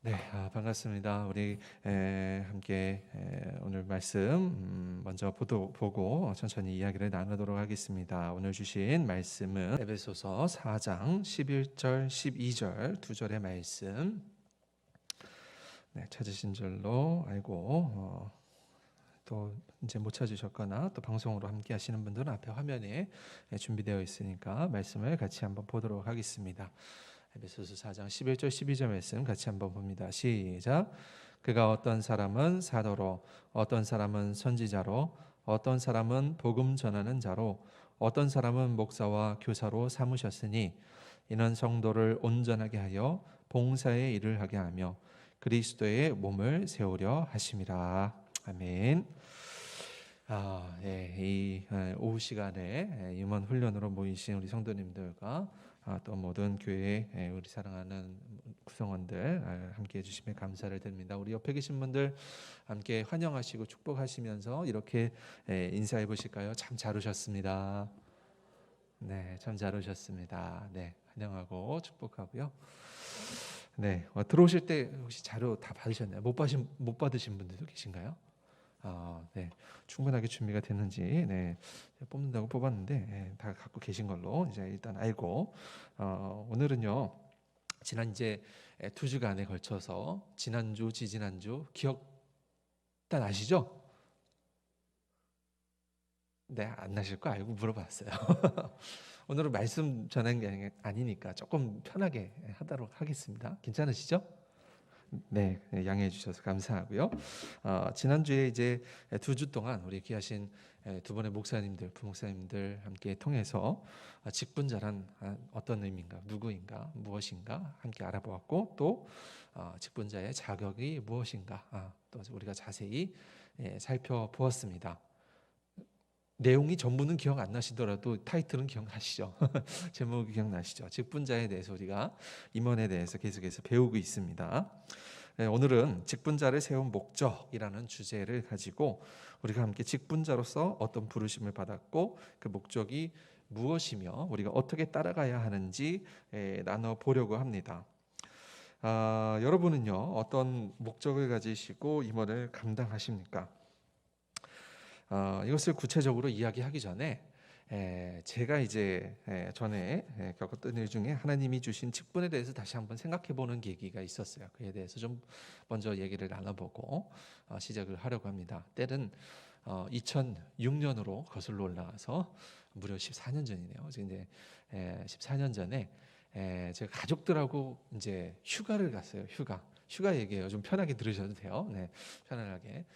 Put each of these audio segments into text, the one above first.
네, 반갑습니다. 우리 함께 오늘 말씀 먼저 보고 천천히 이야기를 나누도록 하겠습니다. 오늘 주신 말씀은 에베소서 4장 11절, 12절 두 절의 말씀. 네, 찾으신 줄로 알고 또 이제 못 찾으셨거나 또 방송으로 함께 하시는 분들은 앞에 화면에 준비되어 있으니까 말씀을 같이 한번 보도록 하겠습니다. 에베소서 4장 11절 12절 말씀 같이 한번 봅니다. 시작. 그가 어떤 사람은 사도로, 어떤 사람은 선지자로, 어떤 사람은 복음 전하는 자로, 어떤 사람은 목사와 교사로 삼으셨으니 이는 성도를 온전하게 하여 봉사의 일을 하게 하며 그리스도의 몸을 세우려 하심이라. 아멘. 이 오후 시간에 임원 훈련으로 모이신 우리 성도님들과 또 모든 교회 우리 사랑하는 구성원들 함께 해주시면 감사를 드립니다. 우리 옆에 계신 분들 함께 환영하시고 축복하시면서 이렇게 인사해 보실까요? 참 잘 오셨습니다. 네, 참 잘 오셨습니다. 네, 환영하고 축복하고요. 네, 들어오실 때 혹시 자료 다 받으셨나요? 못 받으신 분들도 계신가요? 네, 충분하게 준비가 됐는지 뽑는다고 뽑았는데 다 갖고 계신 걸로 이제 일단 알고 오늘은요 지난 이제 2주간에 걸쳐서 지난주, 지지난주 기억 다 나시죠? 네, 안 나실 거 알고 물어봤어요. 오늘은 말씀 전하는 게 아니니까 조금 편하게 하도록 하겠습니다. 괜찮으시죠? 네, 양해해 주셔서 감사하고요. 지난주에 이제 2주 동안 우리 귀하신 두 분의 목사님들, 부목사님들 함께 통해서 직분자란 어떤 의미인가, 누구인가, 무엇인가 함께 알아보았고 또 직분자의 자격이 무엇인가 또 우리가 자세히 살펴보았습니다. 내용이 전부는 기억 안 나시더라도 타이틀은 기억나시죠? 제목이 기억나시죠? 직분자에 대해서 우리가 임원에 대해서 계속해서 배우고 있습니다. 오늘은 직분자를 세운 목적이라는 주제를 가지고 우리가 함께 직분자로서 어떤 부르심을 받았고 그 목적이 무엇이며 우리가 어떻게 따라가야 하는지 나눠보려고 합니다. 여러분은요 어떤 목적을 가지시고 임원을 감당하십니까? 이것을 구체적으로 이야기하기 전에 제가 이제 전에 겪었던 일 중에 하나님이 주신 직분에 대해서 다시 한번 생각해보는 계기가 있었어요. 그에 대해서 좀 먼저 얘기를 나눠보고 시작을 하려고 합니다. 때는 2006년으로 거슬러 올라가서 무려 14년 전이네요. 이제 14년 전에 제가 가족들하고 이제 휴가를 갔어요. 휴가 얘기예요. 좀 편하게 들으셔도 돼요. 네, 편안하게.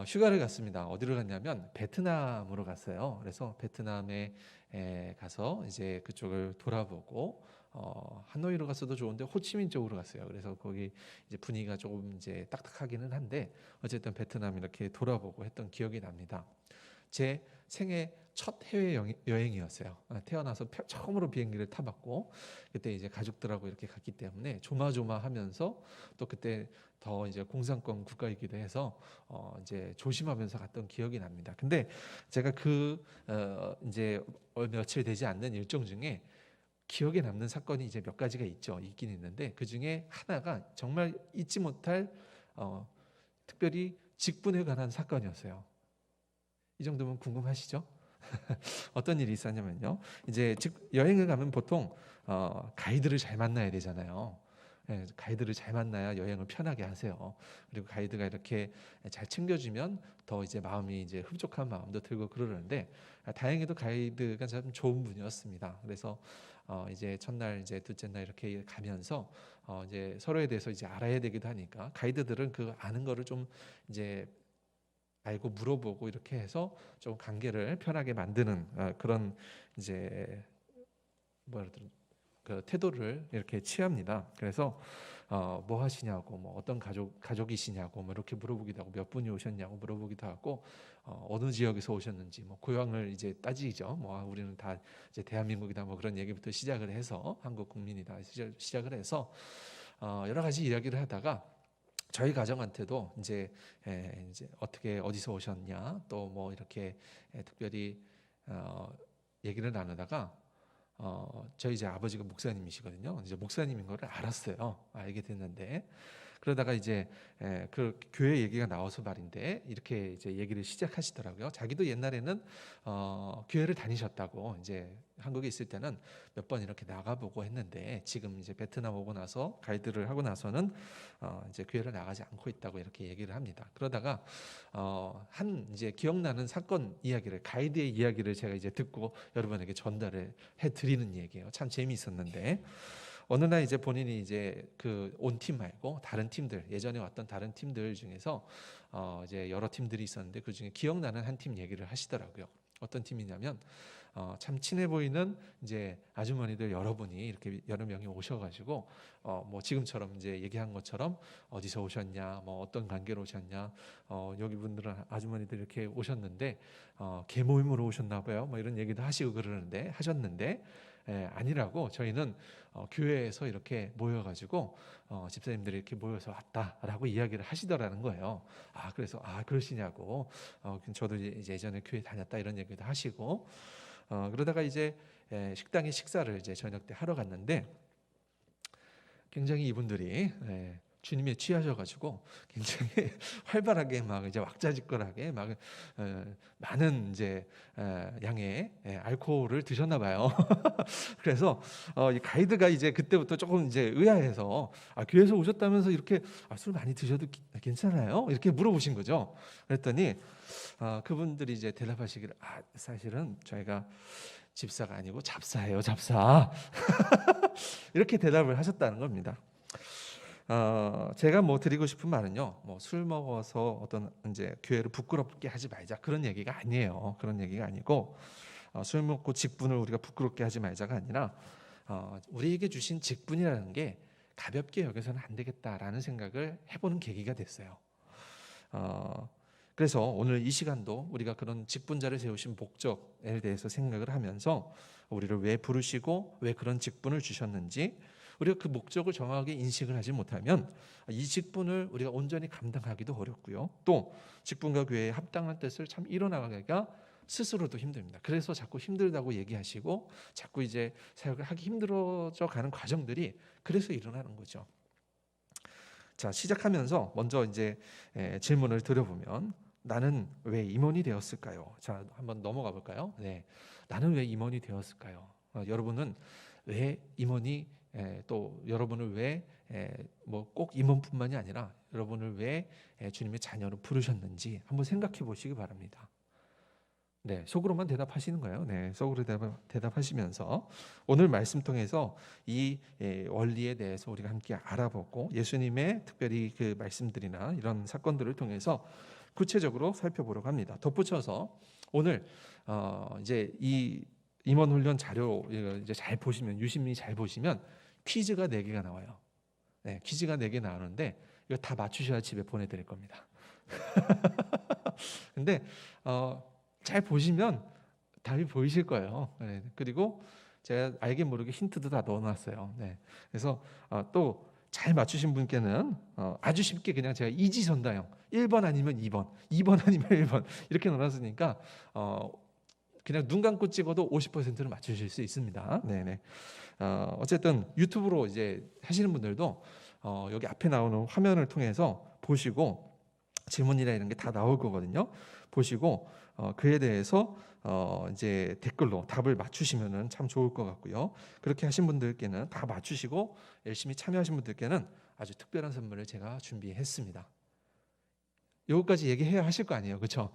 휴가를 갔습니다. 어디로 갔냐면 베트남으로 갔어요. 그래서 베트남에 가서 이제 그쪽을 돌아보고 하노이로 갔어도 좋은데 호치민 쪽으로 갔어요. 그래서 거기 이제 분위기가 조금 이제 딱딱하기는 한데 어쨌든 베트남 이렇게 돌아보고 했던 기억이 납니다. 제 생애 첫 해외 여행이었어요. 태어나서 처음으로 비행기를 타봤고 그때 이제 가족들하고 이렇게 갔기 때문에 조마조마하면서 또 그때 더 이제 공산권 국가이기도 해서 이제 조심하면서 갔던 기억이 납니다. 근데 제가 이제 며칠 되지 않는 일정 중에 기억에 남는 사건이 이제 몇 가지가 있긴 있는데 그 중에 하나가 정말 잊지 못할 특별히 직분에 관한 사건이었어요. 이 정도면 궁금하시죠? 어떤 일이 있었냐면요. 이제 여행을 가면 보통 가이드를 잘 만나야 되잖아요. 가이드를 잘 만나야 여행을 편하게 하세요. 그리고 가이드가 이렇게 잘 챙겨주면 더 이제 마음이 이제 흡족한 마음도 들고 그러는데 다행히도 가이드가 참 좋은 분이었습니다. 그래서 이제 첫날 이제 둘째 날 이렇게 가면서 이제 서로에 대해서 이제 알아야 되기도 하니까 가이드들은 그 아는 거를 좀 이제 알고 물어보고 이렇게 해서 좀 관계를 편하게 만드는 그런 이제 그 태도를 이렇게 취합니다. 그래서 뭐 하시냐고, 뭐 어떤 가족이시냐고, 뭐 이렇게 물어보기도 하고, 몇 분이 오셨냐고 물어보기도 하고, 어느 지역에서 오셨는지, 뭐 고향을 이제 따지죠. 뭐 우리는 다 이제 대한민국이다, 뭐 그런 얘기부터 시작을 해서 한국 국민이다 시작을 해서 여러 가지 이야기를 하다가. 저희 가정한테도 이제 어떻게 어디서 오셨냐 또 뭐 이렇게 특별히 얘기를 나누다가 저희 이제 아버지가 목사님이시거든요. 이제 목사님인 거를 알았어요. 알게 됐는데 그러다가 이제 그 교회 얘기가 나와서 말인데 이렇게 이제 얘기를 시작하시더라고요. 자기도 옛날에는 교회를 다니셨다고, 이제 한국에 있을 때는 몇 번 이렇게 나가보고 했는데 지금 이제 베트남 오고 나서 가이드를 하고 나서는 이제 교회를 나가지 않고 있다고 이렇게 얘기를 합니다. 그러다가 한 이제 기억나는 사건 이야기를, 가이드의 이야기를 제가 이제 듣고 여러분에게 전달을 해드리는 얘기예요. 참 재미있었는데 어느 날 이제 본인이 이제 그 온 팀 말고 다른 팀들, 예전에 왔던 다른 팀들 중에서 이제 여러 팀들이 있었는데 그 중에 기억나는 한 팀 얘기를 하시더라고요. 어떤 팀이냐면 참 친해 보이는 이제 아주머니들 여러분이 이렇게 여러 명이 오셔가지고 뭐 지금처럼 이제 얘기한 것처럼 어디서 오셨냐, 뭐 어떤 관계로 오셨냐, 여기 분들은 아주머니들 이렇게 오셨는데 계모임으로 오셨나 봐요. 뭐 이런 얘기도 하시고 그러는데 하셨는데 아니라고, 저희는 교회에서 이렇게 모여가지고 집사님들이 이렇게 모여서 왔다라고 이야기를 하시더라는 거예요. 그래서 그러시냐고, 저도 이제 예전에 교회 다녔다 이런 얘기도 하시고, 그러다가 이제 식당에 식사를 이제 저녁 때 하러 갔는데 굉장히 이분들이 주님에 취하셔가지고 굉장히 활발하게 막 이제 왁자지껄하게 막 많은 이제 양의 알코올을 드셨나 봐요. 그래서 이 가이드가 이제 그때부터 조금 이제 의아해서 교회에서 오셨다면서 이렇게 술 많이 드셔도 괜찮아요? 이렇게 물어보신 거죠. 그랬더니 그분들이 이제 대답하시기를 사실은 저희가 집사가 아니고 잡사예요, 잡사. 이렇게 대답을 하셨다는 겁니다. 제가 뭐 드리고 싶은 말은요, 뭐 술 먹어서 어떤 이제 교회를 부끄럽게 하지 말자 그런 얘기가 아니에요. 그런 얘기가 아니고 술 먹고 직분을 우리가 부끄럽게 하지 말자가 아니라 우리에게 주신 직분이라는 게 가볍게 여겨서는 안 되겠다라는 생각을 해보는 계기가 됐어요. 그래서 오늘 이 시간도 우리가 그런 직분자를 세우신 목적에 대해서 생각을 하면서 우리를 왜 부르시고 왜 그런 직분을 주셨는지, 우리가 그 목적을 정확하게 인식을 하지 못하면 이 직분을 우리가 온전히 감당하기도 어렵고요. 또 직분과 교회에 합당한 뜻을 참 이뤄나가기가 스스로도 힘듭니다. 그래서 자꾸 힘들다고 얘기하시고 자꾸 이제 사역을 하기 힘들어져 가는 과정들이 그래서 일어나는 거죠. 자, 시작하면서 먼저 이제 질문을 드려보면, 나는 왜 임원이 되었을까요? 자, 한번 넘어가 볼까요? 네, 나는 왜 임원이 되었을까요? 여러분은 왜 임원이 또 여러분을 왜 뭐 꼭 임원뿐만이 아니라 여러분을 왜 주님의 자녀로 부르셨는지 한번 생각해 보시기 바랍니다. 네, 속으로만 대답하시는 거예요. 네, 속으로 대답하시면서 오늘 말씀 통해서 이 원리에 대해서 우리가 함께 알아보고 예수님의 특별히 그 말씀들이나 이런 사건들을 통해서 구체적으로 살펴보려고 합니다. 덧붙여서 오늘 이제 이 임원 훈련 자료 이제 잘 보시면, 유심히 잘 보시면 퀴즈가 4개가 나와요. 네, 퀴즈가 4개 나오는데 이거 다 맞추셔야 집에 보내드릴 겁니다. 근데 잘 보시면 답이 보이실 거예요. 네, 그리고 제가 알게 모르게 힌트도 다 넣어놨어요. 네, 그래서 또 잘 맞추신 분께는 아주 쉽게 그냥 제가 이지선다형 1번 아니면 2번, 2번 아니면 1번 이렇게 넣어놨으니까 그냥 눈 감고 찍어도 50%를 맞추실 수 있습니다. 네네. 어쨌든 유튜브로 이제 하시는 분들도 여기 앞에 나오는 화면을 통해서 보시고 질문이나 이런 게 다 나올 거거든요. 보시고 그에 대해서 이제 댓글로 답을 맞추시면은 참 좋을 것 같고요. 그렇게 하신 분들께는 다 맞추시고 열심히 참여하신 분들께는 아주 특별한 선물을 제가 준비했습니다. 요거까지 얘기해야 하실 거 아니에요, 그렇죠?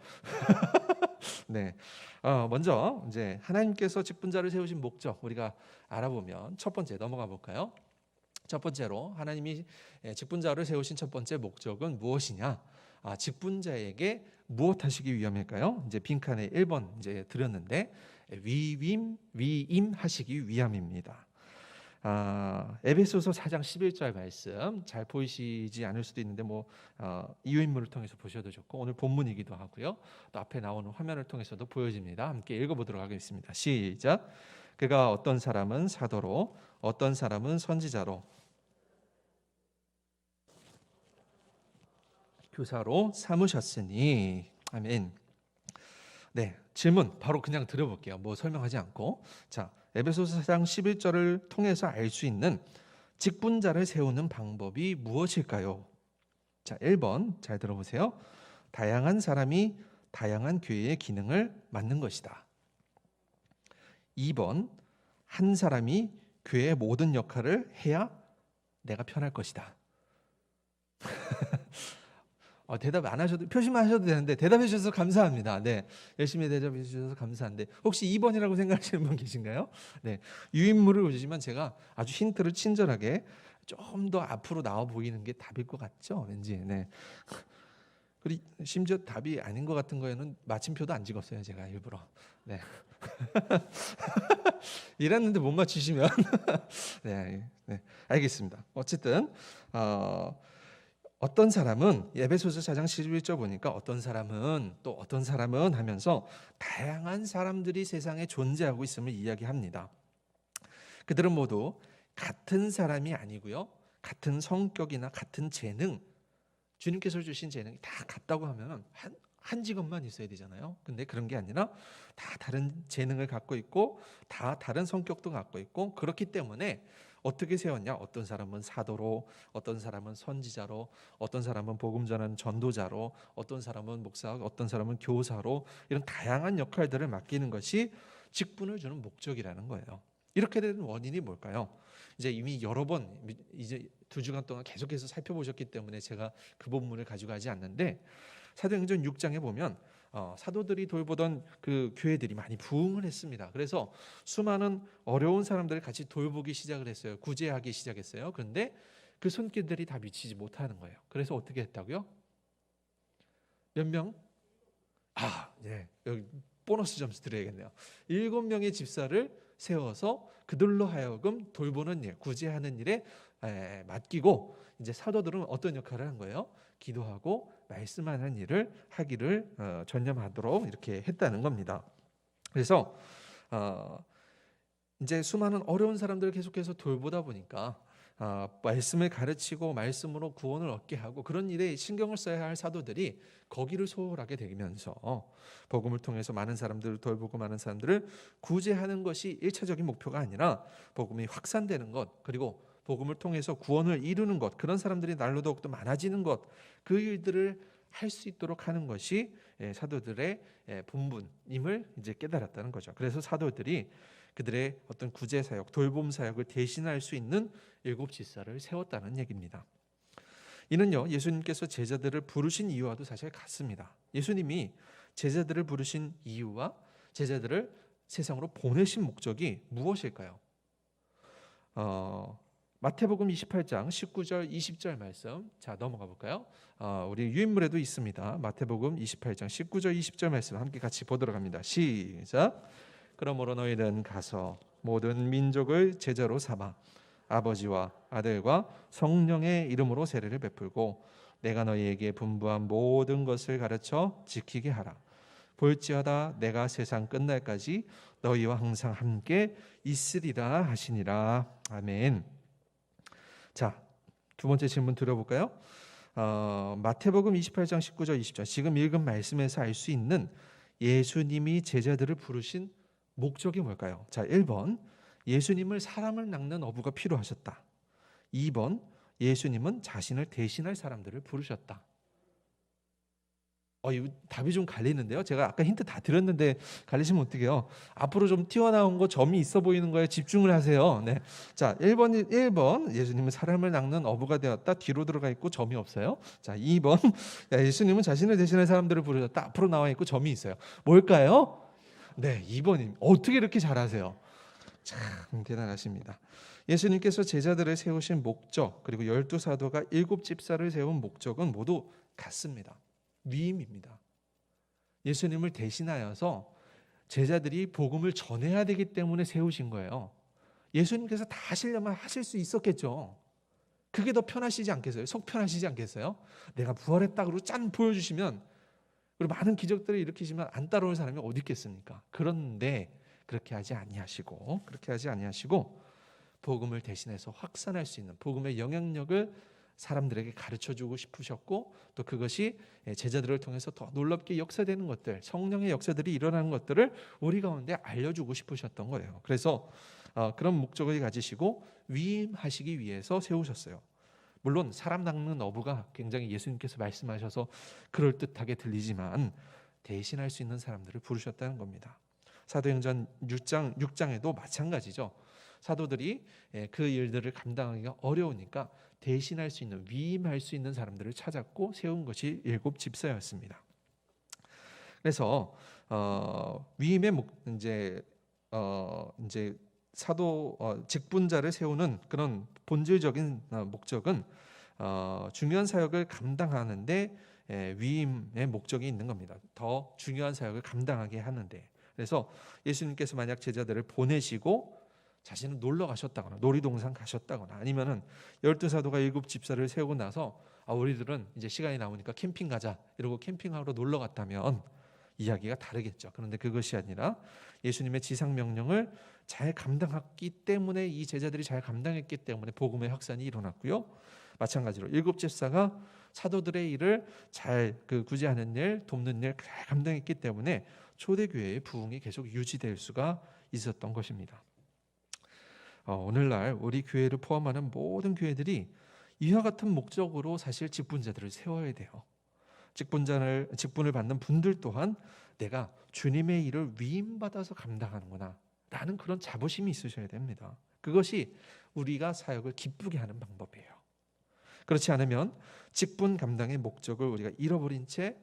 네. 먼저 이제 하나님께서 직분자를 세우신 목적 우리가 알아보면 첫 번째 넘어가 볼까요? 첫 번째로 하나님이 직분자를 세우신 첫 번째 목적은 무엇이냐? 직분자에게 무엇 하시기 위함일까요? 이제 빈칸에 1번 이제 드렸는데 위임하시기 위함입니다. 에베소서 4장 11절 말씀 잘 보이시지 않을 수도 있는데 뭐 이유인물을 통해서 보셔도 좋고 오늘 본문이기도 하고요. 또 앞에 나오는 화면을 통해서도 보여집니다. 함께 읽어보도록 하겠습니다. 시작. 그가 어떤 사람은 사도로, 어떤 사람은 선지자로, 교사로 삼으셨으니. 아멘. 네, 질문 바로 그냥 드려볼게요. 뭐 설명하지 않고. 자, 에베소서 4장 11절을 통해서 알 수 있는 직분자를 세우는 방법이 무엇일까요? 자, 1번 잘 들어보세요. 다양한 사람이 다양한 교회의 기능을 맡는 것이다. 2번 한 사람이 교회의 모든 역할을 해야 내가 편할 것이다. 대답 안 하셔도 표시만 하셔도 되는데 대답해 주셔서 감사합니다. 네, 열심히 대답해 주셔서 감사한데 혹시 2번이라고 생각하시는 분 계신가요? 네, 유인물을 보시면 제가 아주 힌트를 친절하게 좀 더 앞으로 나와 보이는 게 답일 것 같죠? 왠지. 네. 그리고 심지어 답이 아닌 것 같은 거에는 마침표도 안 찍었어요, 제가 일부러. 네. 이랬는데 못 맞히시면 네, 네, 알겠습니다. 어쨌든 어떤 사람은 에베소서 4장 11절 보니까 어떤 사람은 또 어떤 사람은 하면서 다양한 사람들이 세상에 존재하고 있음을 이야기합니다. 그들은 모두 같은 사람이 아니고요, 같은 성격이나 같은 재능, 주님께서 주신 재능이 다 같다고 하면 한 직업만 있어야 되잖아요. 근데 그런 게 아니라 다 다른 재능을 갖고 있고 다 다른 성격도 갖고 있고, 그렇기 때문에 어떻게 세웠냐? 어떤 사람은 사도로, 어떤 사람은 선지자로, 어떤 사람은 복음 전하는 전도자로, 어떤 사람은 목사, 어떤 사람은 교사로, 이런 다양한 역할들을 맡기는 것이 직분을 주는 목적이라는 거예요. 이렇게 되는 원인이 뭘까요? 이제 이미 여러 번, 이제 2주간 동안 계속해서 살펴보셨기 때문에 제가 그 본문을 가져가지 않는데, 사도행전 6장에 보면 사도들이 돌보던 그 교회들이 많이 부흥을 했습니다. 그래서 수많은 어려운 사람들을 같이 돌보기 시작을 했어요. 구제하기 시작했어요. 그런데 그 손길들이 다 미치지 못하는 거예요. 그래서 어떻게 했다고요? 몇 명? 네, 여기 보너스 점수 드려야겠네요. 7명의 집사를 세워서 그들로 하여금 돌보는 일, 구제하는 일에 맡기고, 이제 사도들은 어떤 역할을 한 거예요? 기도하고 말씀하는 일을 하기를 전념하도록 이렇게 했다는 겁니다. 그래서 이제 수많은 어려운 사람들을 계속해서 돌보다 보니까 말씀을 가르치고 말씀으로 구원을 얻게 하고 그런 일에 신경을 써야 할 사도들이 거기를 소홀하게 되면서 복음을 통해서 많은 사람들을 돌보고 많은 사람들을 구제하는 것이 1차적인 목표가 아니라 복음이 확산되는 것, 그리고 복음을 통해서 구원을 이루는 것, 그런 사람들이 날로 더욱더 많아지는 것, 그 일들을 할 수 있도록 하는 것이 사도들의 본분임을 이제 깨달았다는 거죠. 그래서 사도들이 그들의 어떤 구제 사역, 돌봄 사역을 대신할 수 있는 7 집사를 세웠다는 얘기입니다. 이는요, 예수님께서 제자들을 부르신 이유와도 사실 같습니다. 예수님이 제자들을 부르신 이유와 제자들을 세상으로 보내신 목적이 무엇일까요? 마태복음 28장 19절 20절 말씀, 자 넘어가 볼까요? 우리 유인물에도 있습니다. 마태복음 28장 19절 20절 말씀 함께 같이 보도록 합니다. 시작. 그러므로 너희는 가서 모든 민족을 제자로 삼아 아버지와 아들과 성령의 이름으로 세례를 베풀고 내가 너희에게 분부한 모든 것을 가르쳐 지키게 하라. 볼지어다 내가 세상 끝날까지 너희와 항상 함께 있으리라 하시니라. 아멘. 자, 두 번째 질문 드려볼까요? 마태복음 28장 19절 20절, 지금 읽은 말씀에서 알 수 있는 예수님이 제자들을 부르신 목적이 뭘까요? 자, 1번 예수님을 사람을 낚는 어부가 필요하셨다. 2번 예수님은 자신을 대신할 사람들을 부르셨다. 이 답이 좀 갈리는데요. 제가 아까 힌트 다 드렸는데 갈리시면 어떡해요? 앞으로 좀 튀어나온 거, 점이 있어 보이는 거에 집중을 하세요. 네. 자, 1번 예수님은 사람을 낚는 어부가 되었다. 뒤로 들어가 있고 점이 없어요. 자, 2번 예수님은 자신을 대신할 사람들을 부르셨다. 앞으로 나와 있고 점이 있어요. 뭘까요? 네, 2번입니다. 어떻게 이렇게 잘하세요? 참 대단하십니다. 예수님께서 제자들을 세우신 목적, 그리고 12사도가 7 집사를 세운 목적은 모두 같습니다. 위임입니다. 예수님을 대신하여서 제자들이 복음을 전해야 되기 때문에 세우신 거예요. 예수님께서 다 하시려면 하실 수 있었겠죠. 그게 더 편하시지 않겠어요? 속 편하시지 않겠어요? 내가 부활했다 그러고 짠 보여주시면, 그리고 많은 기적들을 일으키시면 안 따라올 사람이 어디 있겠습니까? 그런데 그렇게 하지 아니하시고 복음을 대신해서 확산할 수 있는, 복음의 영향력을 사람들에게 가르쳐주고 싶으셨고 또 그것이 제자들을 통해서 더 놀랍게 역사되는 것들, 성령의 역사들이 일어나는 것들을 우리 가운데 알려주고 싶으셨던 거예요. 그래서 그런 목적을 가지시고 위임하시기 위해서 세우셨어요. 물론 사람 낚는 어부가 굉장히 예수님께서 말씀하셔서 그럴듯하게 들리지만 대신할 수 있는 사람들을 부르셨다는 겁니다. 사도행전 6장에도 마찬가지죠. 사도들이 그 일들을 감당하기가 어려우니까 대신할 수 있는, 위임할 수 있는 사람들을 찾았고 세운 것이 7집사였습니다. 그래서 위임의 이제 사도 직분자를 세우는 그런 본질적인 목적은 중요한 사역을 감당하는데 위임의 목적이 있는 겁니다. 더 중요한 사역을 감당하게 하는데. 그래서 예수님께서 만약 제자들을 보내시고 자신은 놀러 가셨다거나 놀이동산 가셨다거나 아니면은 12사도가 7집사를 세우고 나서 우리들은 이제 시간이 남으니까 캠핑 가자 이러고 캠핑하러 놀러 갔다면 이야기가 다르겠죠. 그런데 그것이 아니라 예수님의 지상 명령을 잘 감당했기 때문에, 이 제자들이 잘 감당했기 때문에 복음의 확산이 일어났고요. 마찬가지로 7집사가 사도들의 일을 잘 구제하는 일, 돕는 일 잘 감당했기 때문에 초대교회의 부흥이 계속 유지될 수가 있었던 것입니다. 오늘날 우리 교회를 포함하는 모든 교회들이 이와 같은 목적으로 사실 직분자들을 세워야 돼요. 직분을 받는 분들 또한 내가 주님의 일을 위임받아서 감당하는구나 라는 그런 자부심이 있으셔야 됩니다. 그것이 우리가 사역을 기쁘게 하는 방법이에요. 그렇지 않으면 직분 감당의 목적을 우리가 잃어버린 채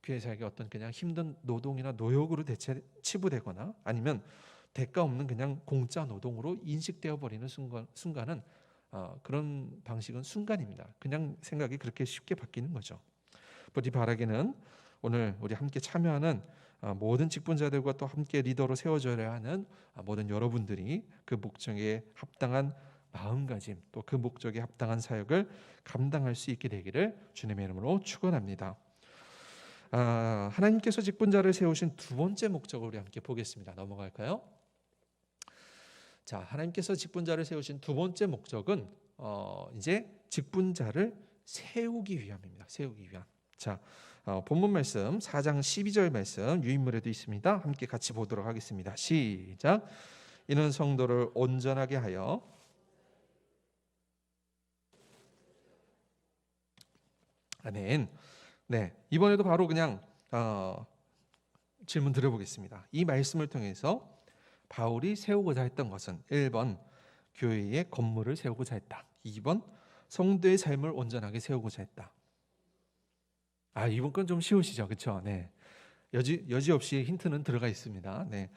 교회 사역이 어떤 그냥 힘든 노동이나 노역으로 치부되거나 아니면 대가 없는 그냥 공짜 노동으로 인식되어 버리는 순간은 그런 방식은 순간입니다. 그냥 생각이 그렇게 쉽게 바뀌는 거죠. 부디 바라기는 오늘 우리 함께 참여하는 모든 직분자들과 또 함께 리더로 세워져야 하는 모든 여러분들이 그 목적에 합당한 마음가짐, 또 그 목적에 합당한 사역을 감당할 수 있게 되기를 주님의 이름으로 축원합니다. 하나님께서 직분자를 세우신 두 번째 목적을 우리 함께 보겠습니다. 넘어갈까요? 자, 하나님께서 직분자를 세우신 두 번째 목적은 이제 직분자를 세우기 위함입니다. 세우기 위함. 자, 본문 말씀 4장 12절 말씀 유인물에도 있습니다. 함께 같이 보도록 하겠습니다. 시작. 이는 성도를 온전하게 하여 아멘. 네, 이번에도 바로 그냥 질문 드려보겠습니다. 이 말씀을 통해서 바울이 세우고자 했던 것은 1번 교회의 건물을 세우고자 했다. 2번 성도의 삶을 온전하게 세우고자 했다. 이번 건 좀 쉬우시죠, 그렇죠? 네, 여지없이 힌트는 들어가 있습니다. 네,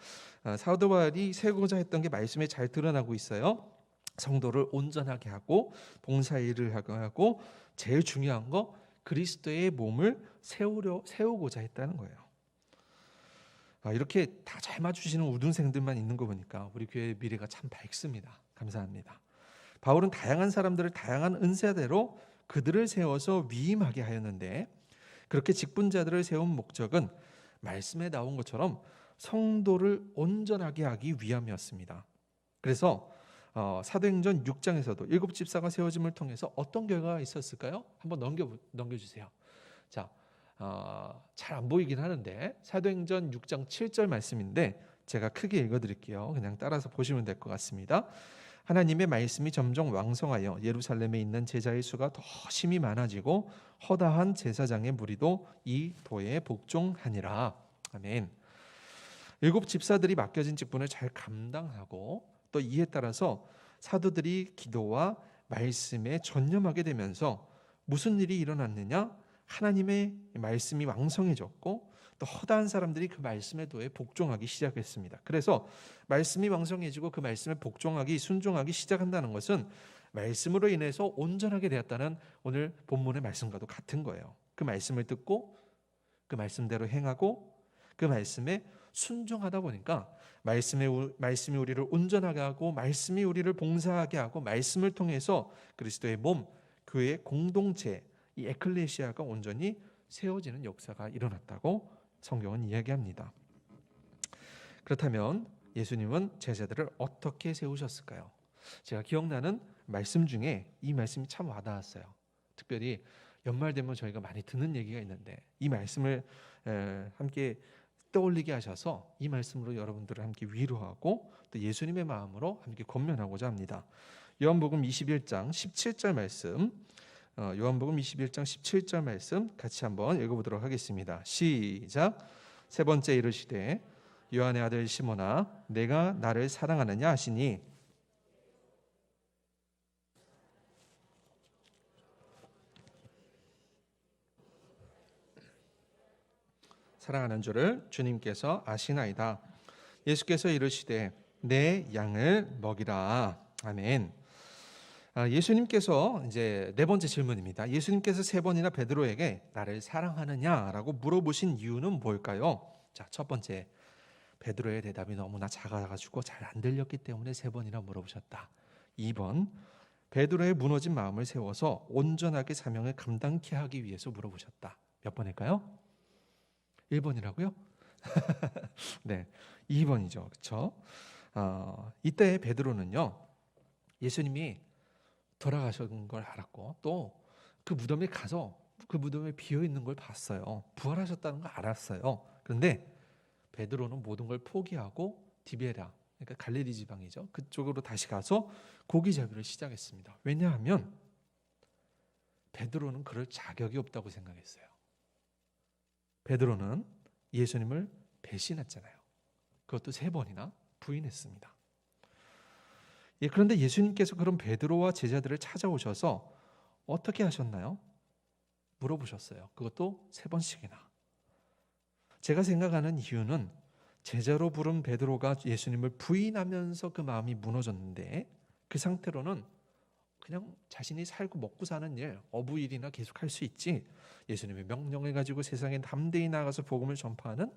사도 바울이 세우고자 했던 게 말씀에 잘 드러나고 있어요. 성도를 온전하게 하고 봉사일을 하고 제일 중요한 거 그리스도의 몸을 세우고자 했다는 거예요. 이렇게 다 잘 맞추시는 우등생들만 있는 거 보니까 우리 교회의 미래가 참 밝습니다. 감사합니다. 바울은 다양한 사람들을 다양한 은사대로 그들을 세워서 위임하게 하였는데 그렇게 직분자들을 세운 목적은 말씀에 나온 것처럼 성도를 온전하게 하기 위함이었습니다. 그래서 사도행전 6장에서도 7집사가 세워짐을 통해서 어떤 결과가 있었을까요? 한번 넘겨주세요. 자, 잘 안 보이긴 하는데 사도행전 6장 7절 말씀인데 제가 크게 읽어드릴게요. 그냥 따라서 보시면 될 것 같습니다. 하나님의 말씀이 점점 왕성하여 예루살렘에 있는 제자의 수가 더 심히 많아지고 허다한 제사장의 무리도 이 도에 복종하니라. 아멘. 7집사들이 맡겨진 직분을 잘 감당하고 또 이에 따라서 사도들이 기도와 말씀에 전념하게 되면서 무슨 일이 일어났느냐? 하나님의 말씀이 왕성해졌고 또 허다한 사람들이 그 말씀의 도에 복종하기 시작했습니다. 그래서 말씀이 왕성해지고 그 말씀에 복종하기, 순종하기 시작한다는 것은 말씀으로 인해서 온전하게 되었다는 오늘 본문의 말씀과도 같은 거예요. 그 말씀을 듣고 그 말씀대로 행하고 그 말씀에 순종하다 보니까 말씀이 우리를 온전하게 하고 말씀이 우리를 봉사하게 하고 말씀을 통해서 그리스도의 몸, 교회의 공동체, 이 에클레시아가 온전히 세워지는 역사가 일어났다고 성경은 이야기합니다. 그렇다면 예수님은 제자들을 어떻게 세우셨을까요? 제가 기억나는 말씀 중에 이 말씀이 참 와닿았어요. 특별히 연말 되면 저희가 많이 듣는 얘기가 있는데 이 말씀을 함께 떠올리게 하셔서 이 말씀으로 여러분들을 함께 위로하고 또 예수님의 마음으로 함께 권면하고자 합니다. 요한복음 21장 17절 말씀, 요한복음 21장 17절 말씀 같이 한번 읽어보도록 하겠습니다. 시작. 세 번째 이르시되 요한의 아들 시몬아 내가 나를 사랑하느냐 하시니 사랑하는 줄을 주님께서 아시나이다. 예수께서 이르시되 내 양을 먹이라. 아멘. 예수님께서 이제 네 번째 질문입니다. 예수님께서 세 번이나 베드로에게 나를 사랑하느냐라고 물어보신 이유는 뭘까요? 자, 첫 번째, 베드로의 대답이 너무나 작아가지고 잘 안 들렸기 때문에 세 번이나 물어보셨다. 2번, 베드로의 무너진 마음을 세워서 온전하게 사명을 감당케 하기 위해서 물어보셨다. 몇 번일까요? 1번이라고요? 네, 2번이죠. 그렇죠? 이때 베드로는요, 예수님이 돌아가신 걸 알았고 또 그 무덤에 가서 그 무덤에 비어 있는 걸 봤어요. 부활하셨다는 걸 알았어요. 그런데 베드로는 모든 걸 포기하고 디베라, 그러니까 갈릴리 지방이죠. 그쪽으로 다시 가서 고기잡이를 시작했습니다. 왜냐하면 베드로는 그럴 자격이 없다고 생각했어요. 베드로는 예수님을 배신했잖아요. 그것도 3번이나 부인했습니다. 그런데 예수님께서 그런 베드로와 제자들을 찾아오셔서 어떻게 하셨나요? 물어보셨어요. 그것도 3번씩이나. 제가 생각하는 이유는 제자로 부른 베드로가 예수님을 부인하면서 그 마음이 무너졌는데 그 상태로는 그냥 자신이 살고 먹고 사는 일, 어부일이나 계속 할 수 있지 예수님의 명령을 가지고 세상에 담대히 나가서 복음을 전파하는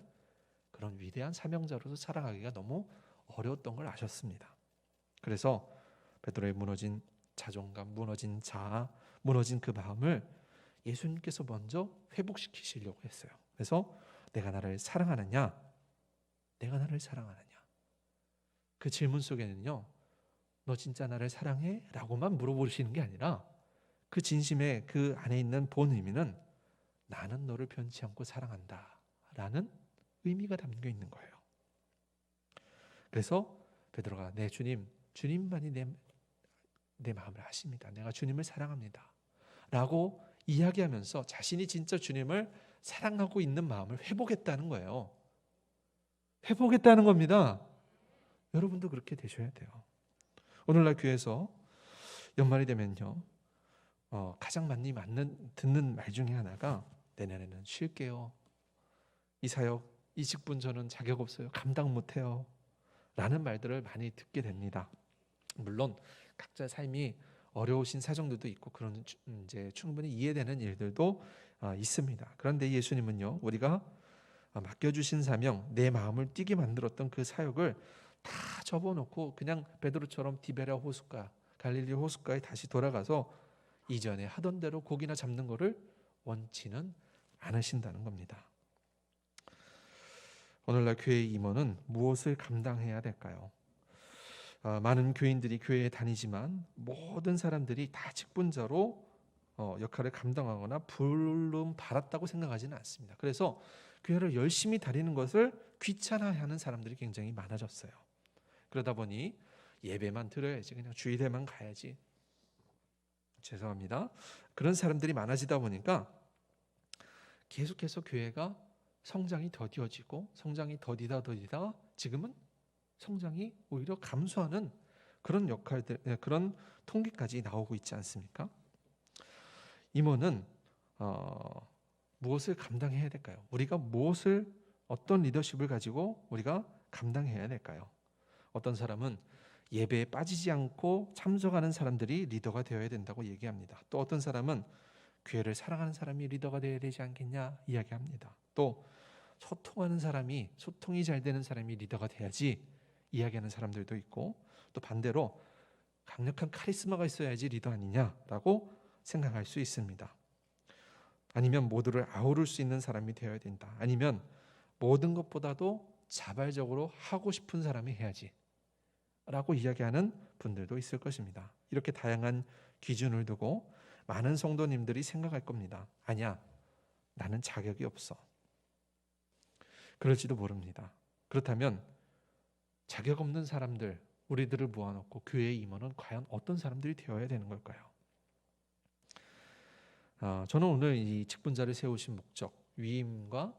그런 위대한 사명자로서 살아가기가 너무 어려웠던 걸 아셨습니다. 그래서 베드로의 무너진 자존감, 무너진 자아, 무너진 그 마음을 예수님께서 먼저 회복시키시려고 했어요. 그래서 내가 나를 사랑하느냐? 내가 나를 사랑하느냐? 그 질문 속에는요, 너 진짜 나를 사랑해? 라고만 물어보시는 게 아니라 그 진심의 그 안에 있는 본 의미는 나는 너를 변치 않고 사랑한다 라는 의미가 담겨 있는 거예요. 그래서 베드로가 내 주님, 주님만이 내 마음을 아십니다. 내가 주님을 사랑합니다 라고 이야기하면서 자신이 진짜 주님을 사랑하고 있는 마음을 회복했다는 거예요. 회복했다는 겁니다. 여러분도 그렇게 되셔야 돼요. 오늘날 교회에서 연말이 되면요, 가장 많이 듣는 말 중에 하나가 내년에는 쉴게요. 이 사역, 이 직분 저는 자격 없어요. 감당 못해요. 라는 말들을 많이 듣게 됩니다. 물론 각자 삶이 어려우신 사정들도 있고 그런 이제 충분히 이해되는 일들도 있습니다. 그런데 예수님은요, 우리가 맡겨주신 사명, 내 마음을 뛰게 만들었던 그 사역을 다 접어놓고 그냥 베드로처럼 디베라 호숫가, 갈릴리 호숫가에 다시 돌아가서 이전에 하던 대로 고기나 잡는 것을 원치는 않으신다는 겁니다. 오늘날 교회의 임원은 무엇을 감당해야 될까요? 많은 교인들이 교회에 다니지만 모든 사람들이 다 직분자로 역할을 감당하거나 부름 받았다고 생각하지는 않습니다. 그래서 교회를 열심히 다니는 것을 귀찮아하는 사람들이 굉장히 많아졌어요. 그러다 보니 예배만 드려야지, 그냥 주일에만 가야지, 죄송합니다, 그런 사람들이 많아지다 보니까 계속해서 교회가 성장이 더디어지고 성장이 더디다 지금은 성장이 오히려 감소하는 그런 역할들, 그런 통계까지 나오고 있지 않습니까? 임원은 무엇을 감당해야 될까요? 우리가 어떤 리더십을 가지고 우리가 감당해야 될까요? 어떤 사람은 예배에 빠지지 않고 참석하는 사람들이 리더가 되어야 된다고 얘기합니다. 또 어떤 사람은 교회를 사랑하는 사람이 리더가 되어야 되지 않겠냐 이야기합니다. 또 소통하는 사람이, 소통이 잘 되는 사람이 리더가 돼야지 이야기하는 사람들도 있고, 또 반대로 강력한 카리스마가 있어야지 리더 아니냐라고 생각할 수 있습니다. 아니면 모두를 아우를 수 있는 사람이 되어야 된다. 아니면 모든 것보다도 자발적으로 하고 싶은 사람이 해야지 라고 이야기하는 분들도 있을 것입니다. 이렇게 다양한 기준을 두고 많은 성도님들이 생각할 겁니다. 아니야, 나는 자격이 없어. 그럴지도 모릅니다. 그렇다면 자격 없는 사람들, 우리들을 모아놓고 교회의 임원은 과연 어떤 사람들이 되어야 되는 걸까요? 저는 오늘 이 직분자를 세우신 목적, 위임과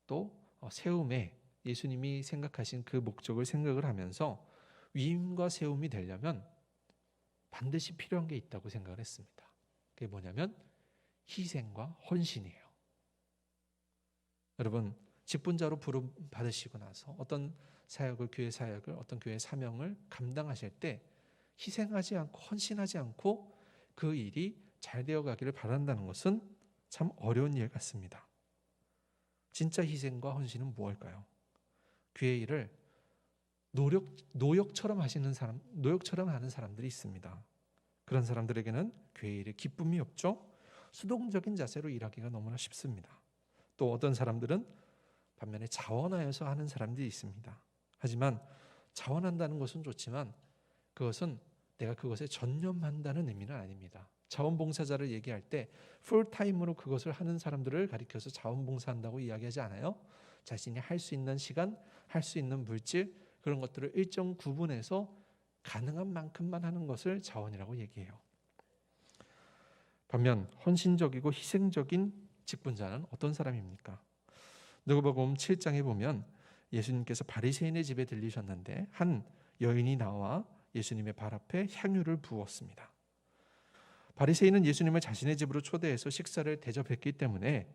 또 세움에 예수님이 생각하신 그 목적을 생각을 하면서 위임과 세움이 되려면 반드시 필요한 게 있다고 생각을 했습니다. 그게 뭐냐면 희생과 헌신이에요. 여러분, 직분자로 부름 받으시고 나서 어떤 사역을, 교회 사역을, 어떤 교회 사명을 감당하실 때 희생하지 않고 헌신하지 않고 그 일이 잘 되어 가기를 바란다는 것은 참 어려운 일 같습니다. 진짜 희생과 헌신은 무엇일까요? 교회 일을 노역처럼 하시는 사람, 노역처럼 하는 사람들이 있습니다. 그런 사람들에게는 교회 일에 기쁨이 없죠. 수동적인 자세로 일하기가 너무나 쉽습니다. 또 어떤 사람들은 반면에 자원하여서 하는 사람들이 있습니다. 하지만 자원한다는 것은 좋지만 그것은 내가 그것에 전념한다는 의미는 아닙니다. 자원봉사자를 얘기할 때 풀타임으로 그것을 하는 사람들을 가리켜서 자원봉사한다고 이야기하지 않아요. 자신이 할 수 있는 시간, 할 수 있는 물질, 그런 것들을 일정 구분해서 가능한 만큼만 하는 것을 자원이라고 얘기해요. 반면 헌신적이고 희생적인 직분자는 어떤 사람입니까? 누가복음 7장에 보면 예수님께서 바리새인의 집에 들리셨는데 한 여인이 나와 예수님의 발 앞에 향유를 부었습니다. 바리새인은 예수님을 자신의 집으로 초대해서 식사를 대접했기 때문에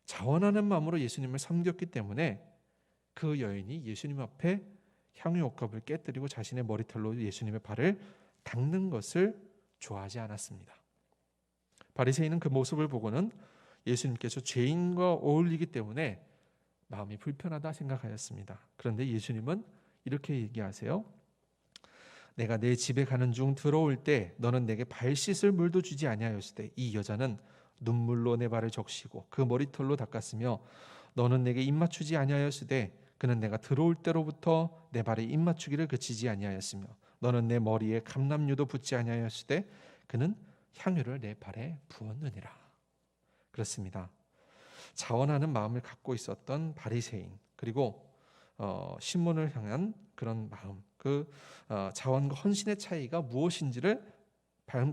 자원하는 마음으로 예수님을 섬겼기 때문에 그 여인이 예수님 앞에 향유 옥합을 깨뜨리고 자신의 머리털로 예수님의 발을 닦는 것을 좋아하지 않았습니다. 바리새인은 그 모습을 보고는 예수님께서 죄인과 어울리기 때문에 마음이 불편하다 생각하였습니다. 그런데 예수님은 이렇게 얘기하세요. 내가 내 집에 가는 중 들어올 때 너는 내게 발 씻을 물도 주지 아니하였으되 이 여자는 눈물로 내 발을 적시고 그 머리털로 닦았으며 너는 내게 입 맞추지 아니하였으되 그는 내가 들어올 때로부터 내 발에 입 맞추기를 그치지 아니하였으며 너는 내 머리에 감람유도 붓지 아니하였으되 그는 향유를 내 발에 부었느니라. 그렇습니다. 자원하는 마음을 갖고 있었던 바리새인, 그리고 시몬을 향한 그런 마음, 자원과 헌신의 차이가 무엇인지를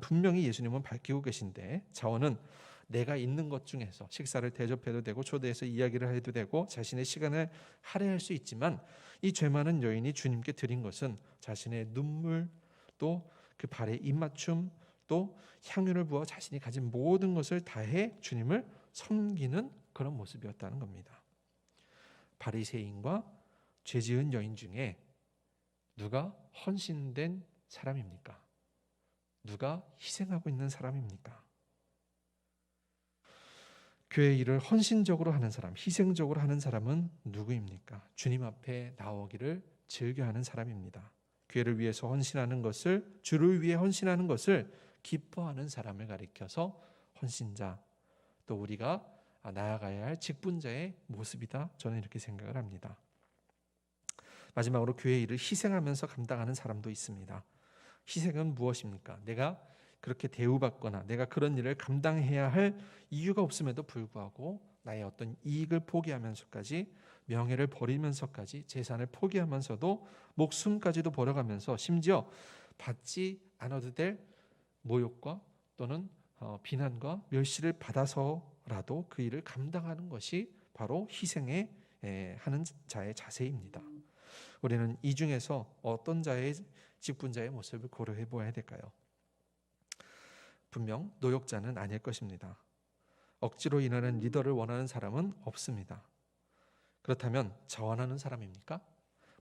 분명히 예수님은 밝히고 계신데, 자원은 내가 있는 것 중에서 식사를 대접해도 되고 초대해서 이야기를 해도 되고 자신의 시간을 할애할 수 있지만, 이 죄 많은 여인이 주님께 드린 것은 자신의 눈물, 또 그 발에 입맞춤, 또 향유를 부어 자신이 가진 모든 것을 다해 주님을 섬기는 그런 모습이었다는 겁니다. 바리새인과 죄지은 여인 중에 누가 헌신된 사람입니까? 누가 희생하고 있는 사람입니까? 교회 일을 헌신적으로 하는 사람, 희생적으로 하는 사람은 누구입니까? 주님 앞에 나오기를 즐겨하는 사람입니다. 교회를 위해서 헌신하는 것을, 주를 위해 헌신하는 것을 기뻐하는 사람을 가리켜서 헌신자, 또 우리가 나아가야 할 직분자의 모습이다, 저는 이렇게 생각을 합니다. 마지막으로 교회 일을 희생하면서 감당하는 사람도 있습니다. 희생은 무엇입니까? 내가 그렇게 대우받거나 내가 그런 일을 감당해야 할 이유가 없음에도 불구하고 나의 어떤 이익을 포기하면서까지, 명예를 버리면서까지, 재산을 포기하면서도 목숨까지도 버려가면서 심지어 받지 않아도 될 모욕과 또는 비난과 멸시를 받아서라도 그 일을 감당하는 것이 바로 희생에 하는 자의 자세입니다. 우리는 이 중에서 어떤 자의 직분자의 모습을 고려해 보아야 될까요? 분명 노역자는 아닐 것입니다. 억지로 일하는 리더를 원하는 사람은 없습니다. 그렇다면 자원하는 사람입니까?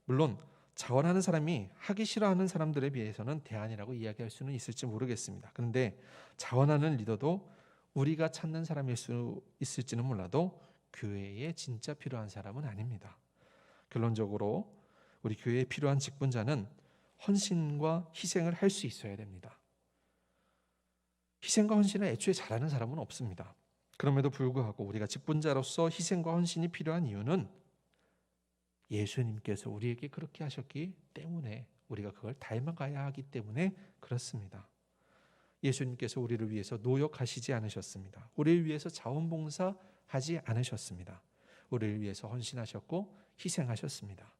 물론 자원하는 사람이 하기 싫어하는 사람들에 비해서는 대안이라고 이야기할 수는 있을지 모르겠습니다. 그런데 자원하는 리더도 우리가 찾는 사람일 수 있을지는 몰라도 교회에 진짜 필요한 사람은 아닙니다. 결론적으로 우리 교회에 필요한 직분자는 헌신과 희생을 할 수 있어야 됩니다. 희생과 헌신을 애초에 잘하는 사람은 없습니다. 그럼에도 불구하고 우리가 직분자로서 희생과 헌신이 필요한 이유는 예수님께서 우리에게 그렇게 하셨기 때문에, 우리가 그걸 닮아가야 하기 때문에 그렇습니다. 예수님께서 우리를 위해서 노역하시지 않으셨습니다. 우리를 위해서 자원봉사하지 않으셨습니다. 우리를 위해서 헌신하셨고 희생하셨습니다.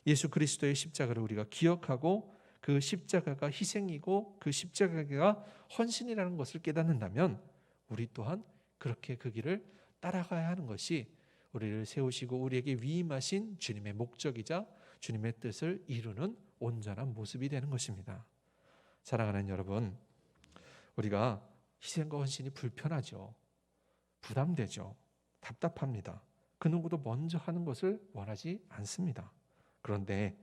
예수 그리스도의 십자가를 우리가 기억하고 그 십자가가 희생이고 그 십자가가 헌신이라는 것을 깨닫는다면 우리 또한 그렇게 그 길을 따라가야 하는 것이 우리를 세우시고 우리에게 위임하신 주님의 목적이자 주님의 뜻을 이루는 온전한 모습이 되는 것입니다. 사랑하는 여러분, 우리가 희생과 헌신이 불편하죠. 부담되죠. 답답합니다. 그 누구도 먼저 하는 것을 원하지 않습니다. 그런데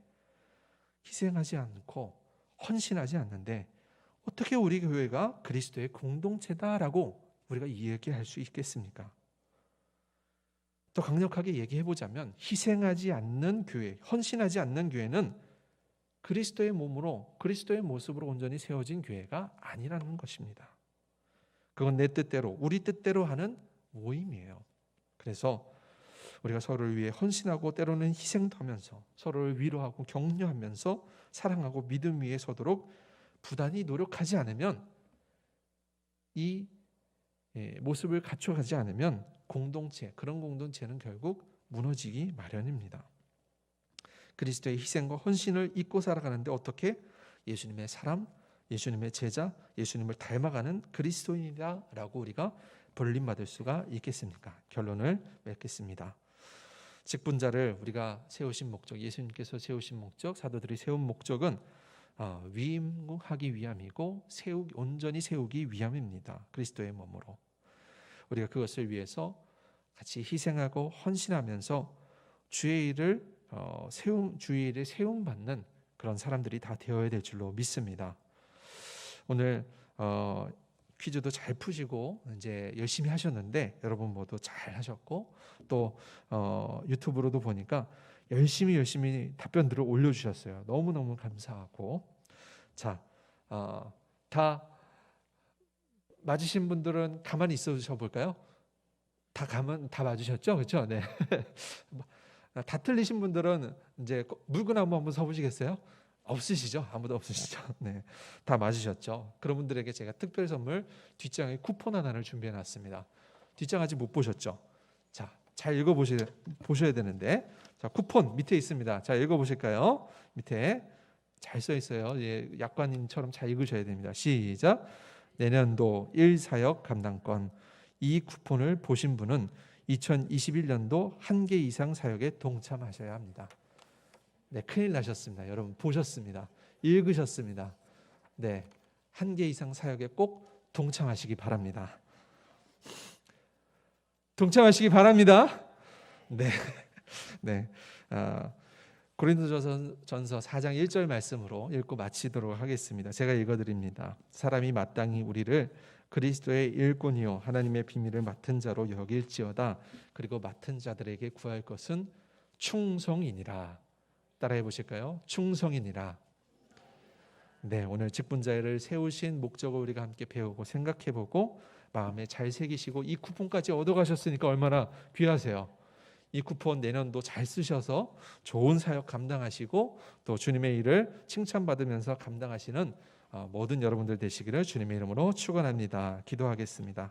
희생하지 않고 헌신하지 않는데 어떻게 우리 교회가 그리스도의 공동체다라고 우리가 이야기할 수 있겠습니까? 더 강력하게 얘기해보자면 희생하지 않는 교회, 헌신하지 않는 교회는 그리스도의 몸으로 그리스도의 모습으로 온전히 세워진 교회가 아니라는 것입니다. 그건 내 뜻대로 우리 뜻대로 하는 모임이에요. 그래서 우리가 서로를 위해 헌신하고 때로는 희생도 하면서 서로를 위로하고 격려하면서 사랑하고 믿음 위에 서도록 부단히 노력하지 않으면 이 모습을 갖춰가지 않으면 그런 공동체는 결국 무너지기 마련입니다. 그리스도의 희생과 헌신을 잊고 살아가는데 어떻게? 예수님의 사람, 예수님의 제자, 예수님을 닮아가는 그리스도인이라고 우리가 불림받을 수가 있겠습니까? 결론을 맺겠습니다. 직분자를 우리가 세우신 목적, 예수님께서 세우신 목적, 사도들이 세운 목적은 위임하기 위함이고 온전히 세우기 위함입니다. 그리스도의 몸으로 우리가 그것을 위해서 같이 희생하고 헌신하면서 주의 일을 세움받는 그런 사람들이 다 되어야 될 줄로 믿습니다. 오늘 퀴즈도 잘 푸시고 이제 열심히 하셨는데 여러분 모두 잘 하셨고 또 유튜브로도 보니까 열심히 답변들을 올려주셨어요. 너무너무 감사하고 자, 다 맞으신 분들은 가만히 있어 볼까요? 다 맞으셨죠? 그렇죠? 네. 다 틀리신 분들은 이제 물구나무 한번 서보시겠어요? 없으시죠? 아무도 없으시죠? 네, 다 맞으셨죠? 그런 분들에게 제가 특별 선물 뒷장에 쿠폰 하나를 준비해 놨습니다. 뒷장 아직 못 보셨죠? 자, 잘 보셔야 되는데 자, 쿠폰 밑에 있습니다. 자, 읽어보실까요? 밑에 잘 써 있어요. 예, 약관님처럼 잘 읽으셔야 됩니다. 시작. 내년도 1사역 감당권. 이 쿠폰을 보신 분은 2021년도 1개 이상 사역에 동참하셔야 합니다. 네, 큰일 나셨습니다. 여러분 보셨습니다. 읽으셨습니다. 네, 1개 이상 사역에 꼭 동참하시기 바랍니다. 동참하시기 바랍니다. 네, 네. 고린도전서 4장 1절 말씀으로 읽고 마치도록 하겠습니다. 제가 읽어드립니다. 사람이 마땅히 우리를 그리스도의 일꾼이요 하나님의 비밀을 맡은 자로 여길지어다. 그리고 맡은 자들에게 구할 것은 충성이니라. 따라해 보실까요? 충성이니라. 네, 오늘 직분자를 세우신 목적을 우리가 함께 배우고 생각해보고 마음에 잘 새기시고 이 쿠폰까지 얻어가셨으니까 얼마나 귀하세요. 이 쿠폰 내년도 잘 쓰셔서 좋은 사역 감당하시고 또 주님의 일을 칭찬받으면서 감당하시는 모든 여러분들 되시기를 주님의 이름으로 축원합니다. 기도하겠습니다.